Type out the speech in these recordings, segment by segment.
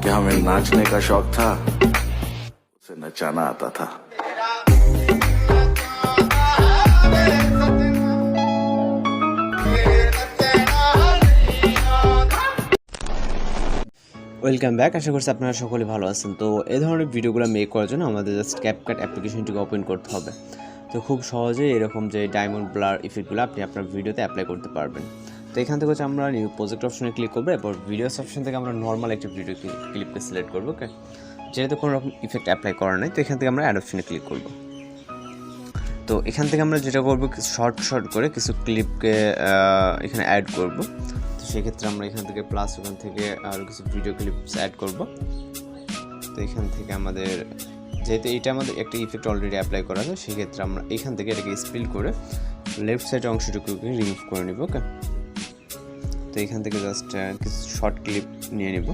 कि हमें नाचने का शौक था, उसे नचाना आता था। Welcome back. আশা করছি আপনারা সকলে ভালো আছেন। তো এই ধরনের ভিডিওগুলো মেক করার জন্য আমাদের জাস্ট ক্যাপকাট অ্যাপ্লিকেশনটিকে ওপেন করতে হবে। তো খুব সহজেই এরকম যে ডায়মন্ড ব্লার ইফেক্টগুলো আপনি আপনার ভিডিওতে অ্যাপ্লাই করতে পারবেন। তো এখান থেকে হচ্ছে আমরা নিউ প্রজেক্ট অপশনে ক্লিক করবো। এরপর ভিডিওস অপশন থেকে আমরা নর্মাল একটা ভিডিও ক্লিপকে সিলেক্ট করবো। ওকে, যেহেতু কোনো রকম ইফেক্ট অ্যাপ্লাই করা নাই, তো এখান থেকে আমরা অ্যাড অপশনে ক্লিক করবো। তো এখান থেকে আমরা যেটা করবো, শর্ট করে কিছু ক্লিপকে এখানে অ্যাড করবো। তো সেক্ষেত্রে আমরা এখান থেকে প্লাস ওখান থেকে আরও কিছু ভিডিও ক্লিপস অ্যাড করব। তো এখান থেকে আমাদের যেহেতু এটা আমাদের একটা ইফেক্ট অলরেডি অ্যাপ্লাই করা আছে, সেক্ষেত্রে আমরা এখান থেকে এটাকে স্পিল করে লেফট সাইডের অংশটুকুকে রিমুভ করে নিব। ওকে, তো এখান থেকে জাস্ট কিছু শর্ট ক্লিপ নিয়ে নিব।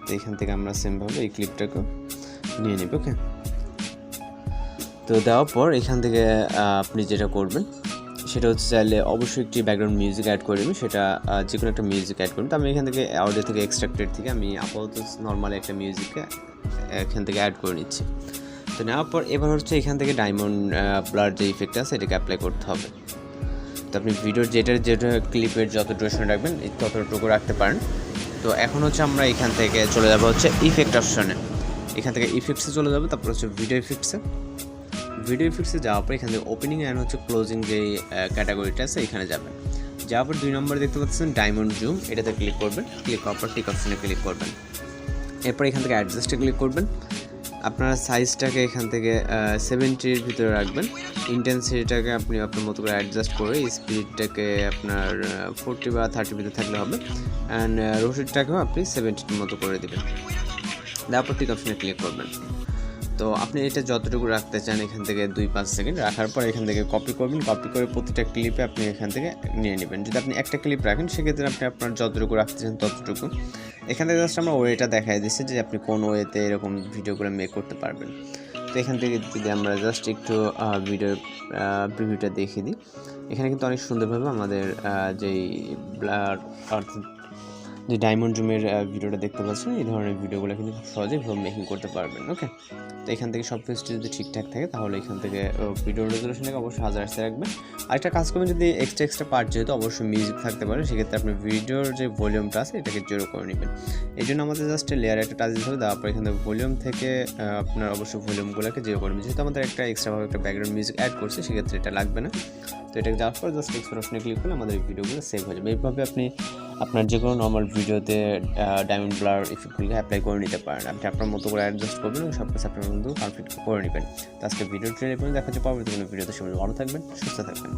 তো এখান থেকে আমরা সেমভাবে এই ক্লিপটাকে নিয়ে নিব। ওকে, তো দেওয়ার পর এখান থেকে আপনি যেটা করবেন সেটা হচ্ছে চাইলে অবশ্যই একটি ব্যাকগ্রাউন্ড মিউজিক অ্যাড করে নেবেন। সেটা যে কোনো একটা মিউজিক অ্যাড করুন। তো আমি এখান থেকে অডিও থেকে এক্সট্রাক্টেড থেকে আমি আপাতত নর্মাল একটা মিউজিককে এখান থেকে অ্যাড করে নিচ্ছি। তো নেওয়ার পর এবার হচ্ছে এখান থেকে ডায়মন্ড ব্লার যে ইফেক্ট আছে এটাকে অ্যাপ্লাই করতে হবে। তো আপনি ভিডিওর যেটা ক্লিপের যত ডিউরেশন রাখবেন ততটুকু রাখতে পারেন। তো এখন হচ্ছে আমরা এখান থেকে চলে যাবো হচ্ছে ইফেক্ট অপশনে। এখান থেকে ইফেক্টসে চলে যাবো, তারপর হচ্ছে ভিডিও ইফেক্টসে যাওয়ার পর এখান থেকে ওপেনিং অ্যান্ড হচ্ছে ক্লোজিং যে ক্যাটাগরিটা আছে এখানে যাবেন। যাওয়ার পর 2 নম্বরে দেখতে পাচ্ছেন ডায়মন্ড জুম, এটাতে ক্লিক করবেন। ক্লিক করার পর টিক অপশনে ক্লিক করবেন। এরপর এখান থেকে অ্যাডজাস্টে ক্লিক করবেন। আপনার সাইজটাকে এখান থেকে 70-র ভিতরে রাখবেন। ইন্টেন্সিটিটাকে আপনি আপনার মতো করে অ্যাডজাস্ট করে স্পিডটাকে আপনার 40 বা 30 ভিতরে থাকলে হবে। অ্যান্ড রোটেটটাকেও আপনি 70-র মতো করে দেবেন। তারপর টিক অপশনে ক্লিক করবেন। তো আপনি এটা যতটুকু রাখতে চান এখান থেকে 2-5 সেকেন্ড রাখার পর এখান থেকে কপি করবেন। কপি করে প্রতিটা ক্লিপে আপনি এখান থেকে নিয়ে নেবেন। যদি আপনি একটা ক্লিপ রাখেন সেক্ষেত্রে আপনি আপনার যতটুকু রাখতে চান ততটুকু। এখান থেকে জাস্ট আমরা ওয়েটা দেখাই দিচ্ছি যে আপনি কোন ওয়েতে এরকম ভিডিওগুলো মেক করতে পারবেন। তো এখান থেকে যদি আমরা জাস্ট একটু ভিডিওর প্রিভিউটা দেখিয়ে দিই, এখানে কিন্তু অনেক সুন্দরভাবে আমাদের যেই ব্লার অর্থাৎ যে ডায়মন্ড জুমের ভিডিওটা দেখতে পাচ্ছেন, এই ধরনের ভিডিওগুলো কিন্তু খুব সহজেই মেকিং করতে পারবেন। ওকে, তো এখান থেকে সব কিছু যদি ঠিকঠাক থাকে তাহলে এখান থেকে ভিডিও রেজলিউশনটাকে অবশ্যই 1080 রাখবেন। আরেকটা কাজ করবেন, যদি এক্সট্রা পার্ট যেহেতু অবশ্যই মিউজিক থাকতে পারে, সেক্ষেত্রে আপনি ভিডিওর যে ভলিউমটা আছে এটাকে 0 করে নেবেন। এই জন্য আমাদের জাস্ট লেয়ারে একটা টাচ দিতে হবে। তারপর এখান থেকে ভলিউম থেকে আপনার অবশ্যই ভলিউমগুলোকে 0 করে নেবেন। যেহেতু আমাদের একটা এক্সট্রাভাবে একটা ব্যাকগ্রাউন্ড মিউজিক অ্যাড করছে, সেক্ষেত্রে এটা লাগবে না। তো এটাকে যাওয়ার পর জাস্ট এক্সপ্রেশনে ক্লিক করলে আমাদের এই ভিডিওগুলো সেভ হয়ে যাবে। এইভাবে আপনি আপনার যে কোনো নর্মাল ভিডিওতে ডায়মন্ড ব্লার ইফেক্টগুলোকে অ্যাপ্লাই করে নিতে পারেন। আপনি আপনার মতো করে অ্যাডজাস্ট করবেন এবং সব কিছু আপনার মতো পারফেক্ট করে নেবেন। তো আজকে ভিডিও ট্রেন দেখা হচ্ছে পরবর্তী কোনো ভিডিওতে। সবাই ভালো থাকবেন, সুস্থ থাকবেন।